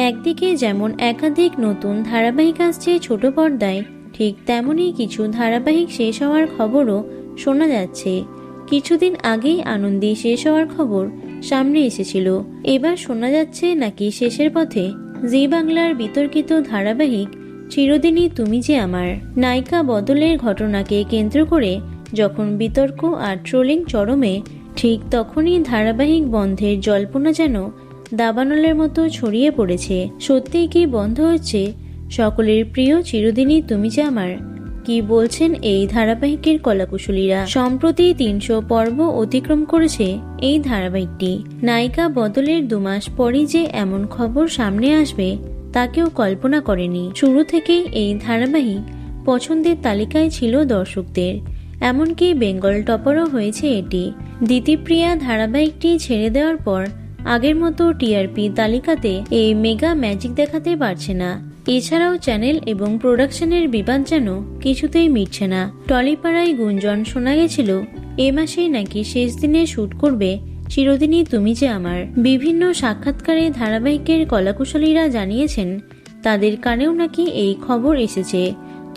একদিকে যেমন একাধিক নতুন ধারাবাহিক আসছে ছোট পর্দায়, ঠিক তেমনই কিছু ধারাবাহিক শেষ হওয়ার খবরও শোনা যাচ্ছে। কিছুদিন আগেই আনন্দী শেষ হওয়ার খবর সামনে এসেছিল। এবার শোনা যাচ্ছে নাকি শেষের পথে জি বাংলার বিতর্কিত ধারাবাহিক চিরদিনই তুমি যে আমার। নায়িকা বদলের ঘটনাকে কেন্দ্র করে যখন বিতর্ক আর ট্রোলিং চরমে, ঠিক তখনই ধারাবাহিক বন্ধের জল্পনা যেন দাবানলের মতো ছড়িয়ে পড়েছে। সত্যিই কি বন্ধ হচ্ছে সকলের প্রিয় চিরদিনই তুমি যে আমার? কি বলছেন এই ধারাবাহিকের কলাকুশলীরা? সম্প্রতি 300 পর্ব অতিক্রম করেছে এই ধারাবাহিকটি। নায়িকা বদলের 2 মাস পরই যে এমন খবর সামনে আসবে তা কেউ কল্পনা করেনি। শুরু থেকেই এই ধারাবাহিক পছন্দের তালিকায় ছিল দর্শকদের, এমনকি বেঙ্গল টপারও হয়েছে এটি। দিতিপ্রিয়া ধারাবাহিকটি ছেড়ে দেওয়ার পর আগের মতো টিআরপি তালিকাতে এই মেগা ম্যাজিক দেখাতে পারছে না। এছাড়াও চ্যানেল এবং প্রোডাকশনের বিবাদ যেন কিছুতেই মিটছে না। টলিপাড়ায় গুঞ্জন শোনা গেছিল এ মাসেই নাকি শেষ দিনে শুট করবে চিরদিনই তুমি যে আমার। বিভিন্ন সাক্ষাৎকারে ধারাবাহিকের কলাকুশলীরা জানিয়েছেন তাদের কানেও নাকি এই খবর এসেছে,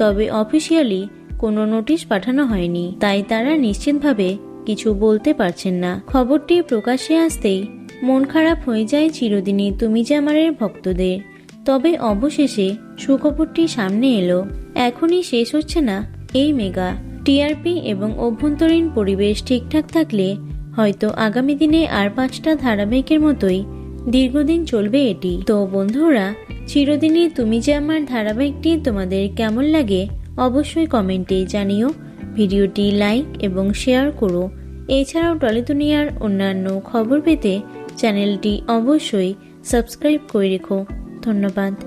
তবে অফিসিয়ালি কোনো নোটিশ পাঠানো হয়নি, তাই তারা নিশ্চিতভাবে কিছু বলতে পারছেন না। খবরটি প্রকাশ্যে আসতেই মন খারাপ হয়ে যায় চিরদিনই তুমি যে আমারের ভক্তদের। তবে অবশেষে সুখবরটি সামনে এলো। এখনই শেষ হচ্ছে না এই মেগা। টিআরপি এবং অভ্যন্তরীণ পরিবেশ ঠিকঠাক থাকলে হয়তো আগামী দিনে আর 5টা ধারাবাহিকের মতোই দীর্ঘদিন চলবে এটি। তো বন্ধুরা, চিরদিনই তুমি যে আমার ধারাবাহিকটি তোমাদের কেমন লাগে অবশ্যই কমেন্টে জানিও। ভিডিওটি লাইক এবং শেয়ার করো। এছাড়াও টলি দুনিয়ার অন্যান্য খবর পেতে চ্যানেলটি অবশ্যই সাবস্ক্রাইব করে রেখো। ধন্যবাদ।